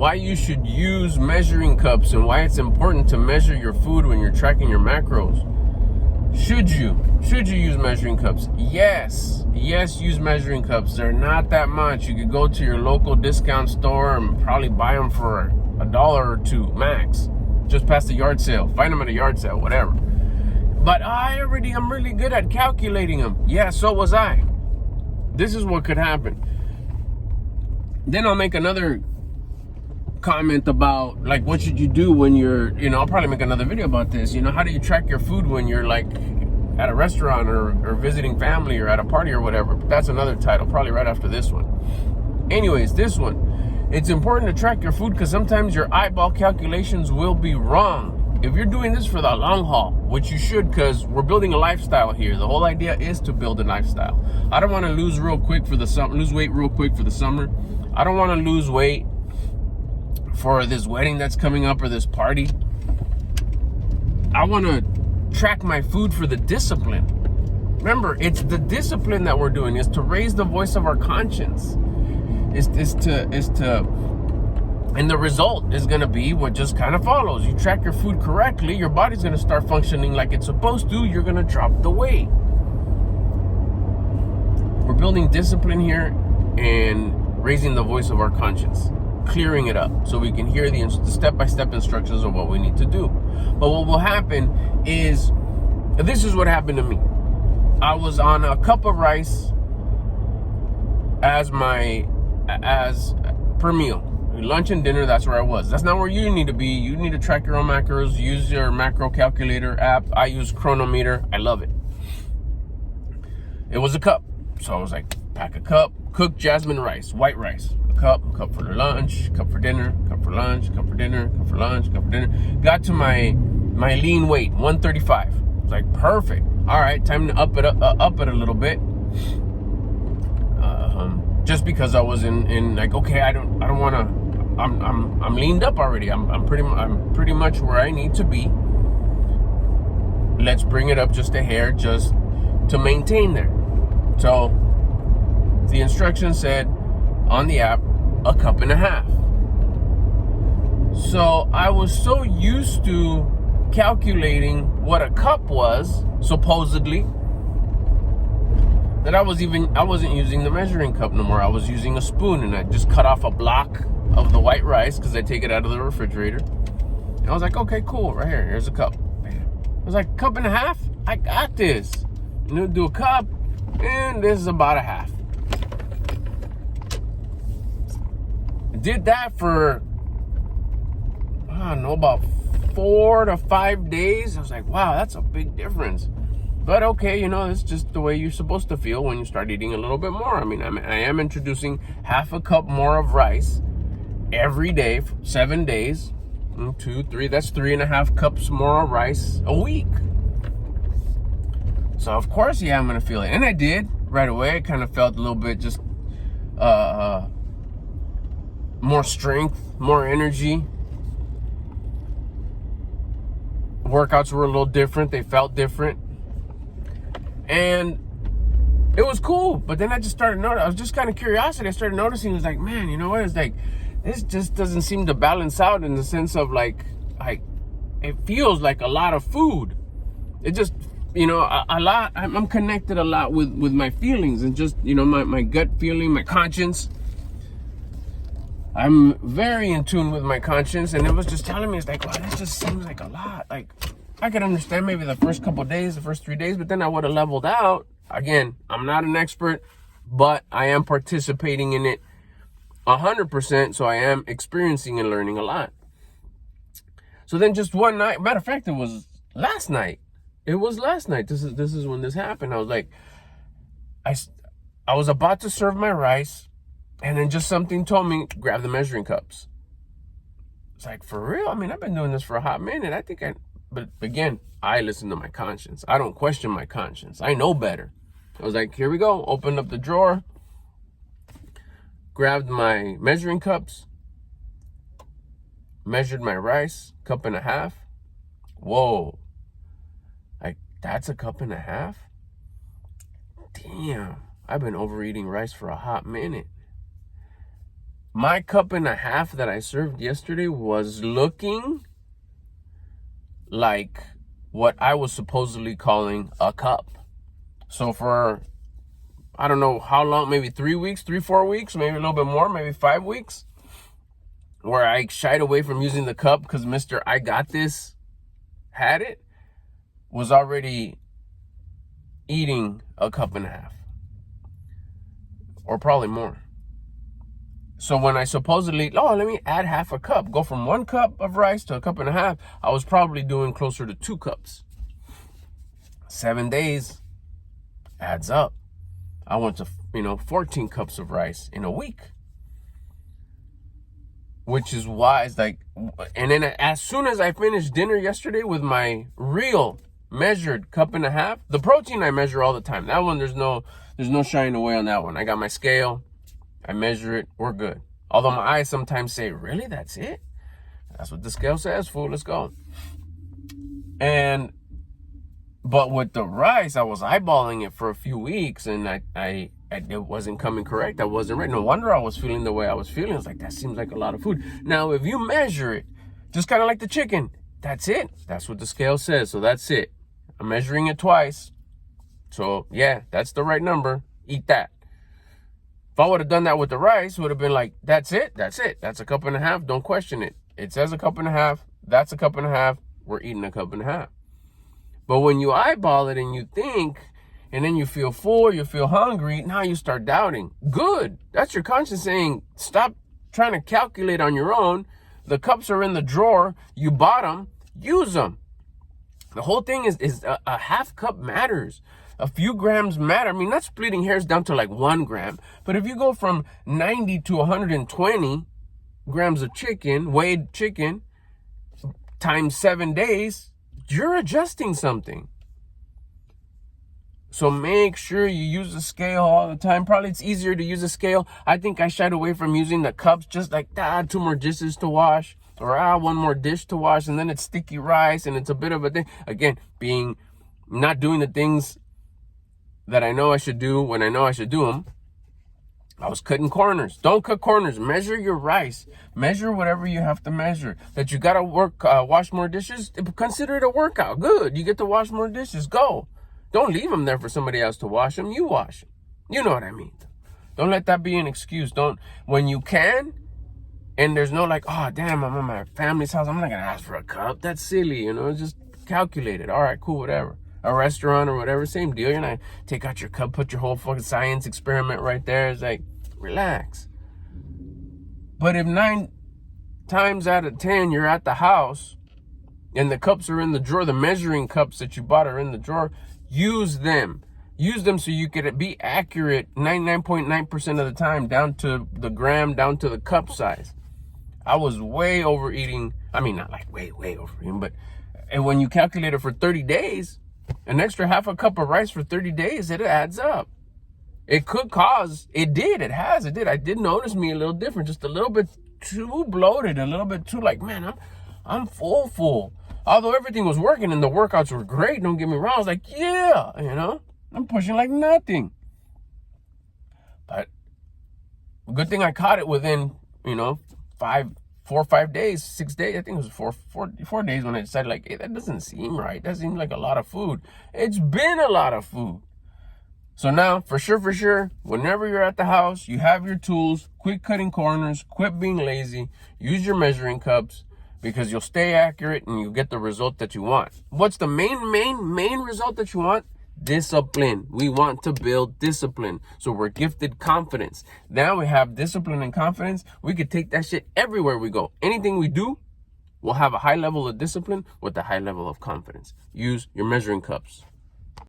why you should use measuring cups and why it's important to measure your food when you're tracking your macros. Should you use measuring cups? Yes, use measuring cups. They're not that much. You could go to your local discount store and probably buy them for $1 or $2 max. Just past the yard sale. Find them at a yard sale, whatever. But I'm really good at calculating them. Yeah, so was I. This is what could happen. Then I'll make another comment about, like, what should you do when you're, I'll probably make another video about this. How do you track your food when you're, like, at a restaurant or visiting family or at a party or whatever? That's another title, probably right after this one. Anyways, this one. It's important to track your food because sometimes your eyeball calculations will be wrong. If you're doing this for the long haul, which you should, because we're building a lifestyle here. The whole idea is to build a lifestyle. I don't want to lose weight real quick for the summer. I don't want to lose weight for this wedding that's coming up or this party. I want to track my food for the discipline. Remember, it's the discipline that we're doing is to raise the voice of our conscience. Is to and the result is going to be what just kind of follows. You track your food correctly, your body's going to start functioning like it's supposed to. You're going to drop the weight. We're building discipline here and raising the voice of our conscience, clearing it up so we can hear the step-by-step instructions of what we need to do. But what will happen is, this is what happened to me. I was on a cup of rice as per meal. Lunch and dinner, that's where I was. That's not where you need to be. You need to track your own macros. Use your macro calculator app. I use Chronometer. I love it. It was a cup. So I was like, pack a cup, cooked jasmine rice, white rice. A cup for lunch, cup for dinner, cup for lunch, cup for dinner, cup for lunch, cup for dinner. Got to my lean weight, 135. I was like, perfect. All right, time to up it a little bit. Just because I was in like, okay, I don't want to. I'm leaned up already. I'm pretty much where I need to be. Let's bring it up just a hair, just to maintain there. So the instruction said on the app, a cup and a half. So I was so used to calculating what a cup was, supposedly, that I wasn't using the measuring cup no more. I was using a spoon, and I just cut off a block of the white rice because I take it out of the refrigerator. And I was like, okay, cool, right here. Here's a cup. I was like, cup and a half? I got this. Do a cup, and this is about a half. I did that for, I don't know, about 4 to 5 days. I was like, wow, that's a big difference. But okay, it's just the way you're supposed to feel when you start eating a little bit more. I mean, I am introducing half a cup more of rice every day for 7 days. 2, 3, that's 3.5 cups more of rice a week. So of course, yeah, I'm gonna feel it. And I did right away. I kind of felt a little bit just more strength, more energy. Workouts were a little different. They felt different. And it was cool. But then I just started noticing, I was just kind of curiosity. I started noticing, it was like, man, you know what? It's like, this just doesn't seem to balance out in the sense of like it feels like a lot of food. It just, a lot, I'm connected a lot with my feelings and just, my gut feeling, my conscience. I'm very in tune with my conscience, and it was just telling me, it's like, wow, that just seems like a lot. Like, I could understand maybe the first couple days, the first 3 days, but then I would have leveled out. Again, I'm not an expert, but I am participating in it 100%, so I am experiencing and learning a lot. So then just one night, matter of fact, it was last night. This is when this happened. I was like, I was about to serve my rice, and then just something told me, grab the measuring cups. It's like, for real? I mean, I've been doing this for a hot minute. But again, I listen to my conscience. I don't question my conscience. I know better. I was like, here we go. Opened up the drawer, grabbed my measuring cups, measured my rice, 1.5 cups. Whoa. Like, that's 1.5 cups? Damn. I've been overeating rice for a hot minute. my cup and a half that I served yesterday was looking like what I was supposedly calling a cup. So for, I don't know how long, maybe 3 weeks, 4 weeks, maybe a little bit more, maybe 5 weeks, where I shied away from using the cup because Mr. I Got This had it, was already eating a cup and a half. Or probably more. So when I supposedly, let me add half a cup, go from 1 cup of rice to a cup and a half, I was probably doing closer to 2 cups. 7 days adds up. I went to, 14 cups of rice in a week. Which is why it's like, and then as soon as I finished dinner yesterday with my real measured cup and a half, the protein I measure all the time. That one, there's no shying away on that one. I got my scale. I measure it. We're good. Although my eyes sometimes say, really? That's it? That's what the scale says, fool. Let's go. But with the rice, I was eyeballing it for a few weeks, and it wasn't coming correct. I wasn't right. No wonder I was feeling the way I was feeling. It's like, that seems like a lot of food. Now, if you measure it, just kind of like the chicken, that's it. That's what the scale says. So that's it. I'm measuring it twice. So yeah, that's the right number. Eat that. If I would have done that with the rice, would have been like, that's it. That's a cup and a half. Don't question it. It says a cup and a half. That's a cup and a half. We're eating a cup and a half. But when you eyeball it and you think, and then you feel full, you feel hungry, now you start doubting. Good. That's your conscience saying, stop trying to calculate on your own. The cups are in the drawer. You bought them. Use them. The whole thing is a half cup matters. A few grams matter. I mean, not splitting hairs down to like 1 gram. But if you go from 90 to 120 grams of chicken, weighed chicken, times 7 days, you're adjusting something. So make sure you use the scale all the time. Probably it's easier to use a scale. I think I shied away from using the cups, just like, 2 more dishes to wash, or 1 more dish to wash, and then it's sticky rice, and it's a bit of a thing. Again, not doing the things that I know I should do when I know I should do them. I was cutting corners. Don't cut corners. Measure your rice. Measure whatever you have to measure. That you got to wash more dishes, consider it a workout. Good. You get to wash more dishes. Go. Don't leave them there for somebody else to wash them. You wash them. You know what I mean. Don't let that be an excuse. When you can, and there's no like, oh, damn, I'm at my family's house, I'm not going to ask for a cup. That's silly, just calculate it. All right, cool, whatever. A restaurant or whatever, same deal. You're not take out your cup, put your whole fucking science experiment right there. It's like, relax. But if 9 times out of 10 you're at the house and the cups are in the drawer, the measuring cups that you bought are in the drawer, use them. Use them so you can be accurate 99.9% of the time, down to the gram, down to the cup size. I was way overeating. I mean, not like way overeating, but and when you calculate it for 30 days, an extra half a cup of rice for 30 days, it adds up. It could cause, it did. I did notice me a little different, just a little bit too bloated, a little bit too like, man, I'm full. Although everything was working and the workouts were great, don't get me wrong. I was like, yeah, I'm pushing like nothing. But a good thing I caught it within, 4 or 5 days, 6 days. I think it was four days when I decided, like, hey, that doesn't seem right. That seems like a lot of food. It's been a lot of food. So now, for sure, whenever you're at the house, you have your tools, quit cutting corners, quit being lazy, use your measuring cups, because you'll stay accurate and you'll get the result that you want. What's the main result that you want? Discipline. We want to build discipline. So we're gifted confidence. Now we have discipline and confidence. We could take that shit everywhere we go. Anything we do, we'll have a high level of discipline with a high level of confidence. Use your measuring cups.